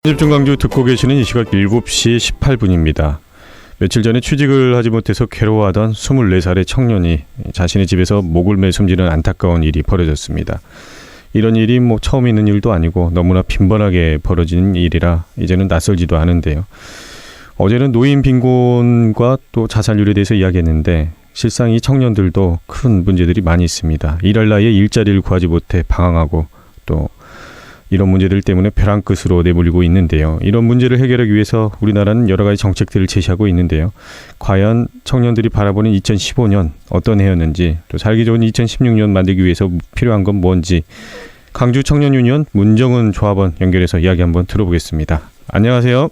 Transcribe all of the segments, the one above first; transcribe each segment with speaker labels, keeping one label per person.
Speaker 1: 집중 강조 듣고 계시는 이 시각 7시 18분입니다. 며칠 전에 취직을 하지 못해서 괴로워하던 24살의 청년이 자신의 집에서 목을 매 숨지는 안타까운 일이 벌어졌습니다. 이런 일이 처음 있는 일도 아니고 너무나 빈번하게 벌어진 일이라 이제는 낯설지도 않은데요. 어제는 노인 빈곤과 또 자살률에 대해서 이야기했는데 실상 이 청년들도 큰 문제들이 많이 있습니다. 일할 나이에 일자리를 구하지 못해 방황하고 또 이런 문제들 때문에 벼랑 끝으로 내몰리고 있는데요. 이런 문제를 해결하기 위해서 우리나라는 여러 가지 정책들을 제시하고 있는데요. 과연 청년들이 바라보는 2015년 어떤 해였는지, 또 살기 좋은 2016년 만들기 위해서 필요한 건 뭔지 강주 청년유니온 문정은 조합원 연결해서 이야기 한번 들어보겠습니다. 안녕하세요.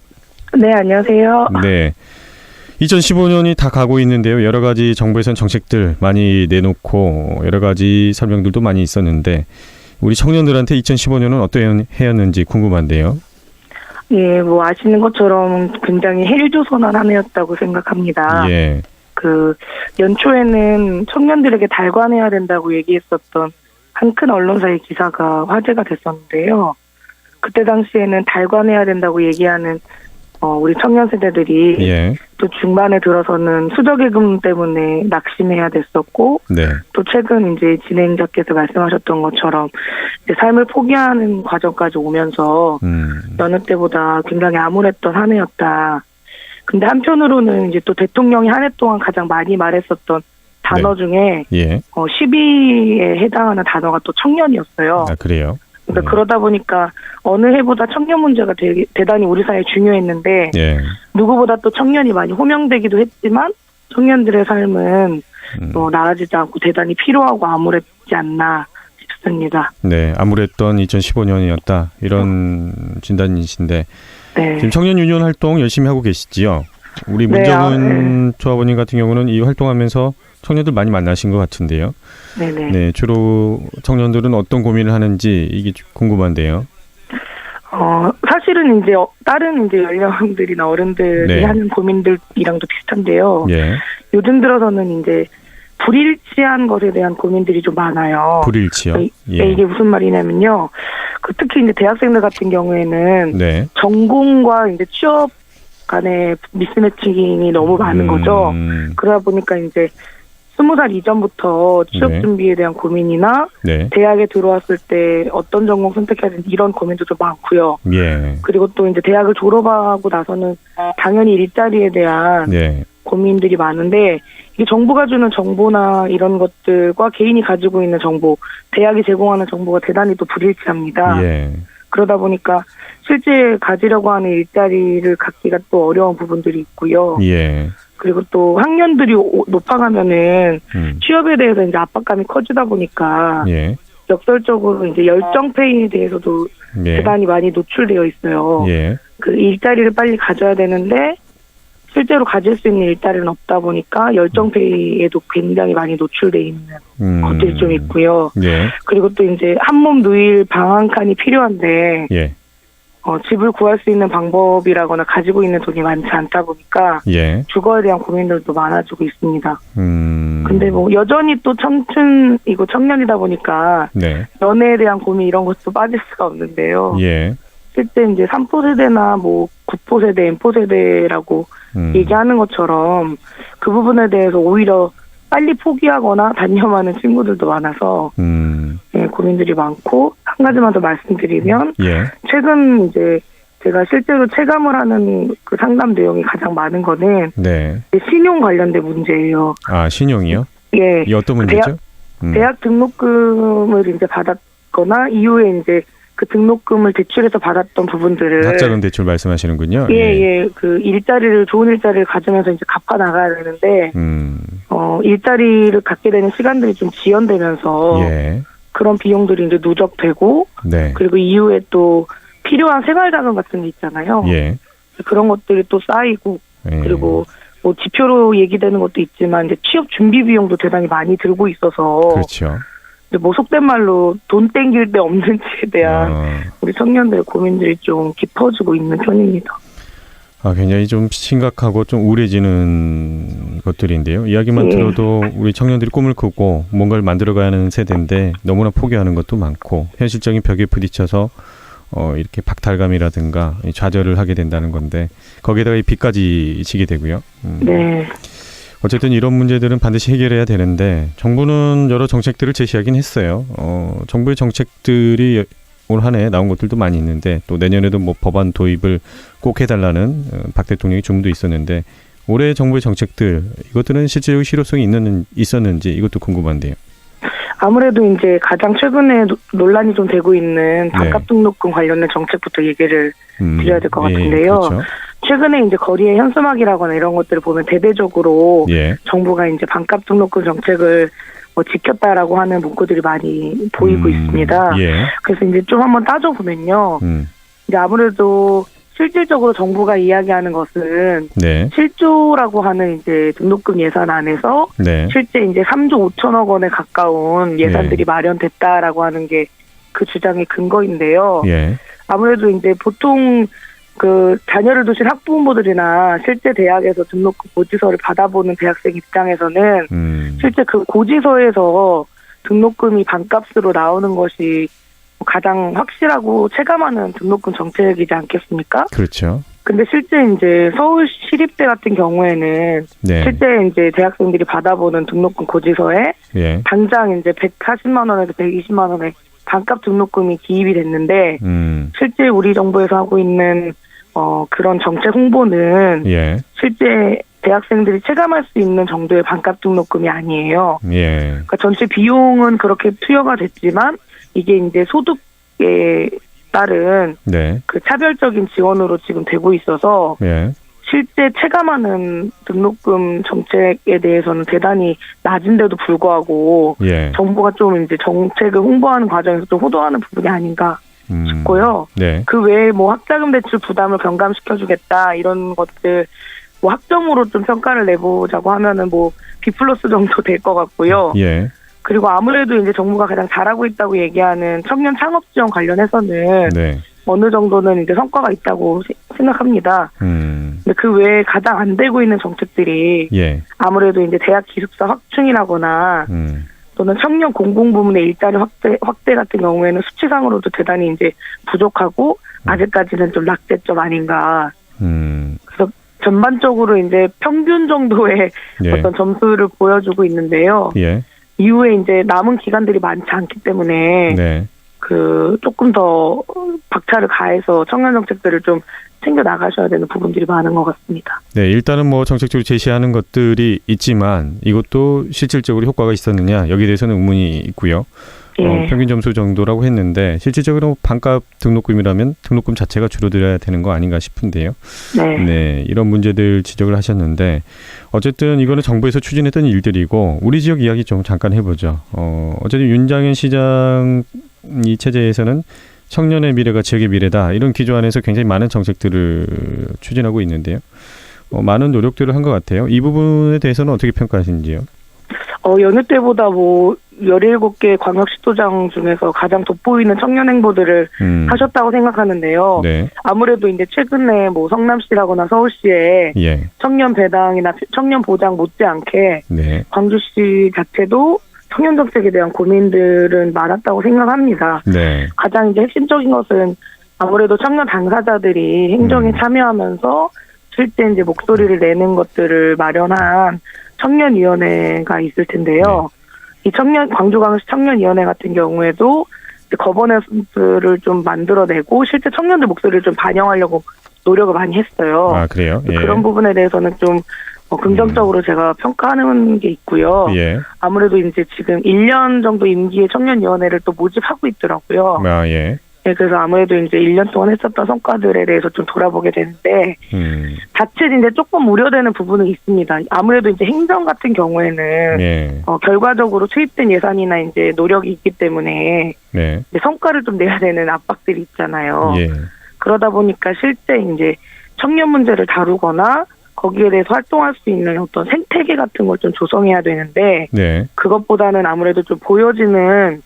Speaker 2: 네, 안녕하세요.
Speaker 1: 네. 2015년이 다 가고 있는데요. 여러 가지 정부에서는 정책들 많이 내놓고 여러 가지 설명들도 많이 있었는데 우리 청년들한테 2015년은 어떤 해였는지 궁금한데요.
Speaker 2: 예, 아시는 것처럼 굉장히 헬조선한 한 해였다고 생각합니다.
Speaker 1: 예.
Speaker 2: 연초에는 청년들에게 달관해야 된다고 얘기했었던 한 큰 언론사의 기사가 화제가 됐었는데요. 그때 당시에는 달관해야 된다고 얘기하는 우리 청년 세대들이 또 중반에 들어서는 수저계금 때문에 낙심해야 됐었고,
Speaker 1: 네.
Speaker 2: 또 최근 이제 진행자께서 말씀하셨던 것처럼 이제 삶을 포기하는 과정까지 오면서 여느 때보다 굉장히 암울했던 한 해였다. 근데 한편으로는 이제 또 대통령이 한 해 동안 가장 많이 말했었던 단어 중에 10위에 해당하는 단어가 또 청년이었어요.
Speaker 1: 아, 그래요?
Speaker 2: 그러니까 그러다 보니까 어느 해보다 청년 문제가 대단히 우리 사회에 중요했는데 누구보다 또 청년이 많이 호명되기도 했지만 청년들의 삶은 나아지지 않고 대단히 필요하고 암울했지 않나 싶습니다.
Speaker 1: 네, 암울했던 2015년이었다. 이런 진단이신데 지금 청년유니온 활동 열심히 하고 계시지요? 우리 문정은 조합원님 같은 경우는 이 활동하면서 청년들 많이 만나신 것 같은데요.
Speaker 2: 네네.
Speaker 1: 네, 주로 청년들은 어떤 고민을 하는지 이게 궁금한데요.
Speaker 2: 사실은 이제 다른 이제 연령들이나 어른들이 하는 고민들이랑도 비슷한데요. 요즘 들어서는 이제 불일치한 것에 대한 고민들이 좀 많아요.
Speaker 1: 불일치요?
Speaker 2: 이게 무슨 말이냐면요. 특히 이제 대학생들 같은 경우에는 전공과 이제 취업 간의 미스매칭이 너무 많은 거죠. 그러다 보니까 이제 20살 이전부터 취업 준비에 대한 고민이나 대학에 들어왔을 때 어떤 전공 선택해야 되는지 이런 고민도 좀 많고요. 그리고 또 이제 대학을 졸업하고 나서는 당연히 일자리에 대한 고민들이 많은데 이게 정부가 주는 정보나 이런 것들과 개인이 가지고 있는 정보, 대학이 제공하는 정보가 대단히 또 불일치합니다. 그러다 보니까 실제 가지려고 하는 일자리를 갖기가 또 어려운 부분들이 있고요. 그리고 또 학년들이 높아가면은 취업에 대해서 이제 압박감이 커지다 보니까 역설적으로 이제 열정페이에 대해서도 대단히 많이 노출되어 있어요. 그 일자리를 빨리 가져야 되는데 실제로 가질 수 있는 일자리는 없다 보니까 열정페이에도 굉장히 많이 노출되어 있는 것들이 좀 있고요. 그리고 또 이제 한몸 누일 방한칸이 필요한데 집을 구할 수 있는 방법이라거나 가지고 있는 돈이 많지 않다 보니까 주거에 대한 고민들도 많아지고 있습니다. 근데 여전히 또 청춘이고 청년이다 보니까 연애에 대한 고민 이런 것도 빠질 수가 없는데요. 실제 이제 3포 세대나 9포 세대, M포 세대라고 얘기하는 것처럼 그 부분에 대해서 오히려 빨리 포기하거나 단념하는 친구들도 많아서 고민들이 많고, 한 가지만 더 말씀드리면 최근 이제 제가 실제로 체감을 하는 그 상담 내용이 가장 많은 거는 신용 관련된 문제예요.
Speaker 1: 아, 신용이요? 이 어떤 문제죠?
Speaker 2: 대학 등록금을 이제 받았거나 이후에 이제 그 등록금을 대출해서 받았던 부분들을
Speaker 1: 학자금 대출 말씀하시는군요.
Speaker 2: 좋은 일자리를 가지면서 이제 갚아 나가야 되는데 일자리를 갖게 되는 시간들이 좀 지연되면서 그런 비용들이 이제 누적되고 그리고 이후에 또 필요한 생활자금 같은 게 있잖아요. 그런 것들이 또 쌓이고 그리고 지표로 얘기되는 것도 있지만 이제 취업 준비 비용도 대단히 많이 들고 있어서
Speaker 1: 그렇죠.
Speaker 2: 속된 말로 돈 땡길 데 없는지에 대한 우리 청년들의 고민들이 좀 깊어지고 있는 편입니다.
Speaker 1: 굉장히 좀 심각하고 좀 우울해지는 것들인데요. 이야기만 들어도 우리 청년들이 꿈을 꾸고 뭔가를 만들어가야 하는 세대인데 너무나 포기하는 것도 많고 현실적인 벽에 부딪혀서 이렇게 박탈감이라든가 좌절을 하게 된다는 건데 거기에다가 이 빚까지 지게 되고요.
Speaker 2: 네.
Speaker 1: 어쨌든 이런 문제들은 반드시 해결해야 되는데 정부는 여러 정책들을 제시하긴 했어요. 정부의 정책들이 올 한 해 나온 것들도 많이 있는데 또 내년에도 뭐 법안 도입을 꼭 해달라는 박 대통령의 주문도 있었는데 올해 정부의 정책들 이것들은 실제로 실효성이 있었는지 이것도 궁금한데요.
Speaker 2: 아무래도 이제 가장 최근에 논란이 좀 되고 있는 반값 등록금 관련된 정책부터 얘기를 드려야 될 것 같은데요.
Speaker 1: 예, 그렇죠.
Speaker 2: 최근에 이제 거리의 현수막이라거나 이런 것들을 보면 대대적으로 정부가 이제 반값 등록금 정책을 지켰다라고 하는 문구들이 많이 보이고 있습니다. 그래서 이제 좀 한번 따져보면요. 이제 아무래도 실질적으로 정부가 이야기하는 것은 실조라고 하는 이제 등록금 예산 안에서 실제 이제 3조 5천억 원에 가까운 예산들이 마련됐다라고 하는 게 그 주장의 근거인데요. 아무래도 이제 보통 그 자녀를 두신 학부모들이나 실제 대학에서 등록금 고지서를 받아보는 대학생 입장에서는 실제 그 고지서에서 등록금이 반값으로 나오는 것이 가장 확실하고 체감하는 등록금 정책이지 않겠습니까?
Speaker 1: 그렇죠.
Speaker 2: 근데 실제 이제 서울 시립대 같은 경우에는 실제 이제 대학생들이 받아보는 등록금 고지서에 당장 이제 140만 원에서 120만 원의 반값 등록금이 기입이 됐는데 실제 우리 정부에서 하고 있는 그런 정책 홍보는 실제 대학생들이 체감할 수 있는 정도의 반값 등록금이 아니에요. 그러니까 전체 비용은 그렇게 투여가 됐지만 이게 이제 소득에 따른 그 차별적인 지원으로 지금 되고 있어서 실제 체감하는 등록금 정책에 대해서는 대단히 낮은데도 불구하고 정부가 좀 이제 정책을 홍보하는 과정에서 좀 호도하는 부분이 아닌가 싶고요. 그 외에 뭐 학자금 대출 부담을 경감시켜주겠다 이런 것들 뭐 학점으로 좀 평가를 내보자고 하면은 뭐 B+ 정도 될 것 같고요. 그리고 아무래도 이제 정부가 가장 잘하고 있다고 얘기하는 청년 창업 지원 관련해서는 어느 정도는 이제 성과가 있다고 생각합니다. 근데 그 외에 가장 안 되고 있는 정책들이 아무래도 이제 대학 기숙사 확충이라거나 또는 청년 공공 부문의 일자리 확대 같은 경우에는 수치상으로도 대단히 이제 부족하고 아직까지는 좀 낙제점 아닌가. 그래서 전반적으로 이제 평균 정도의 어떤 점수를 보여주고 있는데요. 이후에 이제 남은 기간들이 많지 않기 때문에 그 조금 더 박차를 가해서 청년 정책들을 좀 챙겨 나가셔야 되는 부분들이 많은 것 같습니다.
Speaker 1: 일단은 뭐 정책적으로 제시하는 것들이 있지만 이것도 실질적으로 효과가 있었느냐 여기에 대해서는 의문이 있고요. 평균 점수 정도라고 했는데 실질적으로 반값 등록금이라면 등록금 자체가 줄어들어야 되는 거 아닌가 싶은데요. 이런 문제들 지적을 하셨는데 어쨌든 이거는 정부에서 추진했던 일들이고 우리 지역 이야기 좀 잠깐 해보죠. 어쨌든 윤장현 시장 이 체제에서는 청년의 미래가 지역의 미래다 이런 기조 안에서 굉장히 많은 정책들을 추진하고 있는데요. 많은 노력들을 한 것 같아요. 이 부분에 대해서는 어떻게 평가하시는지요?
Speaker 2: 여느 때보다 뭐 17개 광역시도장 중에서 가장 돋보이는 청년 행보들을 하셨다고 생각하는데요. 아무래도 이제 최근에 뭐 성남시라거나 서울시에 청년 배당이나 청년 보장 못지않게 광주시 자체도 청년 정책에 대한 고민들은 많았다고 생각합니다. 가장 이제 핵심적인 것은 아무래도 청년 당사자들이 행정에 참여하면서 실제 이제 목소리를 내는 것들을 마련한 청년위원회가 있을 텐데요. 이 광주광역시 청년위원회 같은 경우에도 거버넌스를 좀 만들어내고 실제 청년들 목소리를 좀 반영하려고 노력을 많이 했어요.
Speaker 1: 아, 그래요?
Speaker 2: 그런 부분에 대해서는 좀 긍정적으로 제가 평가하는 게 있고요. 아무래도 이제 지금 1년 정도 임기의 청년위원회를 또 모집하고 있더라고요. 그래서 아무래도 이제 1년 동안 했었던 성과들에 대해서 좀 돌아보게 되는데 자칫 이제 조금 우려되는 부분은 있습니다. 아무래도 이제 행정 같은 경우에는 결과적으로 투입된 예산이나 이제 노력이 있기 때문에 이제 성과를 좀 내야 되는 압박들이 있잖아요. 그러다 보니까 실제 이제 청년 문제를 다루거나 거기에 대해서 활동할 수 있는 어떤 생태계 같은 걸 좀 조성해야 되는데 그것보다는 아무래도 좀 보여지는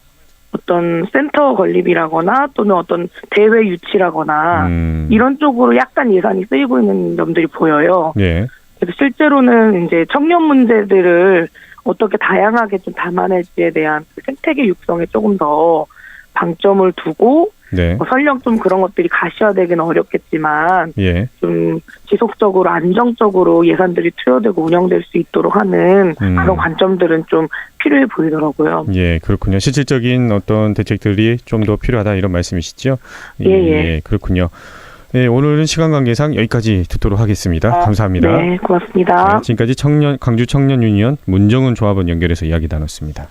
Speaker 2: 어떤 센터 건립이라거나 또는 어떤 대회 유치라거나 이런 쪽으로 약간 예산이 쓰이고 있는 점들이 보여요. 그래서 실제로는 이제 청년 문제들을 어떻게 다양하게 좀 담아낼지에 대한 그 생태계 육성에 조금 더 방점을 두고
Speaker 1: 네.
Speaker 2: 설령 좀 그런 것들이 가시화되기는 어렵겠지만
Speaker 1: 예.
Speaker 2: 좀 지속적으로 안정적으로 예산들이 투여되고 운영될 수 있도록 하는 그런 관점들은 좀 필요해 보이더라고요.
Speaker 1: 예, 그렇군요. 실질적인 어떤 대책들이 좀 더 필요하다 이런 말씀이시죠?
Speaker 2: 예.
Speaker 1: 그렇군요. 네, 오늘은 시간 관계상 여기까지 듣도록 하겠습니다. 감사합니다.
Speaker 2: 네, 고맙습니다.
Speaker 1: 네, 지금까지 광주 청년 유니언 문정은 조합원 연결해서 이야기 나눴습니다.